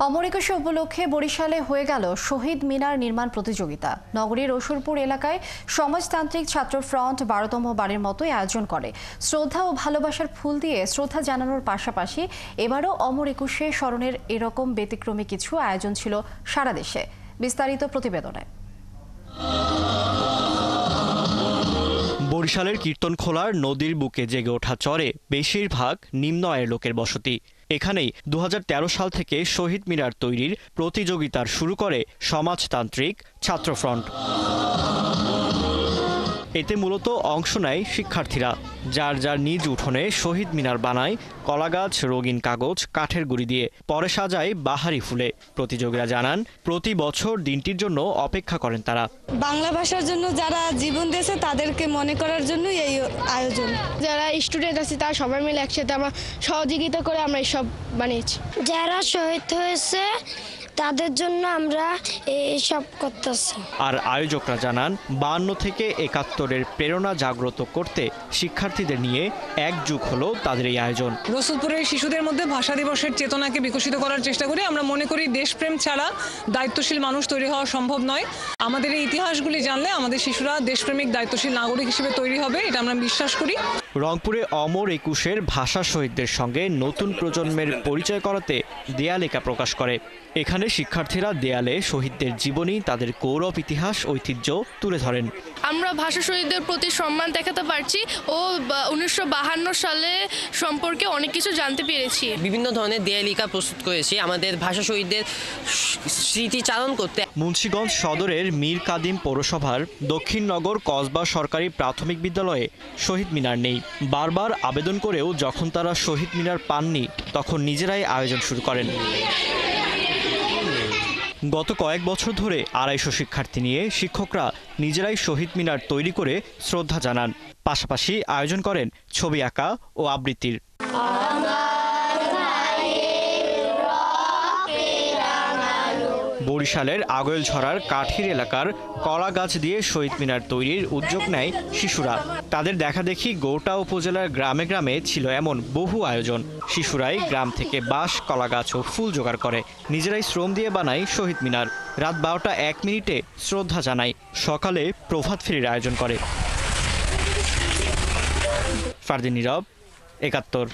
অমর একুশে উপলক্ষে বরিশালে হয়ে গেল শহীদ মিনার নির্মাণ প্রতিযোগিতা। নগরীর রসুলপুর এলাকায় সমাজতান্ত্রিক ছাত্র ফ্রন্ট ১২তম বারের মতোই আয়োজন করে। শ্রদ্ধা ও ভালোবাসার ফুল দিয়ে শ্রদ্ধা জানানোর পাশাপাশি এবারও অমর একুশে স্মরণের এরকম ব্যতিক্রমী কিছু আয়োজন ছিল সারা দেশে। বিস্তারিত প্রতিবেদনে। বরিশালের কীর্তনখোলার নদীর বুকে জেগে ওঠা চরে বেশিরভাগ নিম্ন আয়ের লোকের বসতি। এখানেই ২০১৩ সাল থেকে শহীদ মিনার তৈরির প্রতিযোগিতার শুরু করে সমাজতান্ত্রিক ছাত্র ফ্রন্ট। এতে মূলত অংশ নেয় শিক্ষার্থীরা। যার যার নিজ উঠোনে শহীদ মিনার বানায় কলাগাছ, রঙিন কাগজ, কাঠের গুঁড়ি দিয়ে, পরে সাজায় বাহারি ফুলে। প্রতিযোগীরা জানান, প্রতি বছর দিনটির জন্য অপেক্ষা করেন তারা। বাংলা ভাষার জন্য যারা জীবন দিয়েছে তাদেরকে মনে করার জন্যই এই আয়োজন। যারা স্টুডেন্ট আছে তারা সবাই মিলে একসাথে আমরা সহযোগিতা করে আমরা এসব বানিয়েছি। যারা শহীদ হয়েছে তাদের জন্য আমরা এইসব করতেছি। আর আয়োজকরা জানান, ৫২ থেকে ৭১-এর প্রেরণা জাগ্রত করতে শিক্ষার্থীদের নিয়ে একযুগ হলো তাদের এই আয়োজন। রসুলপুরের শিশুদের মধ্যে ভাষা দিবসের চেতনাকে বিকশিত করার চেষ্টা করি। আমরা মনে করি দেশপ্রেম ছাড়া দায়িত্বশীল মানুষ তৈরি হওয়া সম্ভব নয়। আমাদের এই ইতিহাসগুলি জানলে আমাদের শিশুরা দেশপ্রেমিক দায়িত্বশীল নাগরিক হিসেবে তৈরি হবে, এটা আমরা বিশ্বাস করি। রংপুরে অমর একুশের ভাষা শহীদদের সঙ্গে নতুন প্রজন্মের পরিচয় করাতে দেয়ালিকা প্রকাশ করে। এখানে শিক্ষার্থীরা দেয়ালে শহীদদের জীবনী, তাদের গৌরব, ইতিহাস, ঐতিহ্য তুলে ধরেন। আমরা ভাষা শহীদদের প্রতি সম্মান দেখাতে পারছি ও ১৯৫২ সালে সম্পর্কে অনেক কিছু জানতে পেরেছি। বিভিন্ন ধরনের দেয়ালিকা প্রস্তুত করেছি আমাদের ভাষা শহীদদের স্মৃতিচারণ করতে। মুন্সিগঞ্জ সদরের মীর কাদিম পৌরসভার দক্ষিণনগর কসবা সরকারি প্রাথমিক বিদ্যালয়ে শহীদ মিনার নেই। বারবার আবেদন করেও যখন তারা শহীদ মিনার পাননি, তখন নিজেরাই আয়োজন শুরু করেন। গত কয়েক বছর ধরে ২৫০ শিক্ষার্থী নিয়ে শিক্ষকরা নিজেরাই শহীদ মিনার তৈরি করে শ্রদ্ধা জানান। পাশাপাশি আয়োজন করেন ছবি আঁকা ও আবৃত্তির। বরিশালের আগৈলঝরার কাঠির এলাকার কলা গাছ দিয়ে শহীদ মিনার তৈরির উদ্যোগ নেয় শিশুরা। তাদের দেখাদেখি গোটা উপজেলার গ্রামে গ্রামে ছিল এমন বহু আয়োজন। শিশুরাই গ্রাম থেকে বাঁশ, কলা গাছ ও ফুল জোগাড় করে নিজেরাই শ্রম দিয়ে বানায় শহীদ মিনার। রাত ১২টা ১ মিনিটে শ্রদ্ধা জানায়। সকালে প্রভাত ফেরির আয়োজন করে। ফারদিন নীরব, ৭১।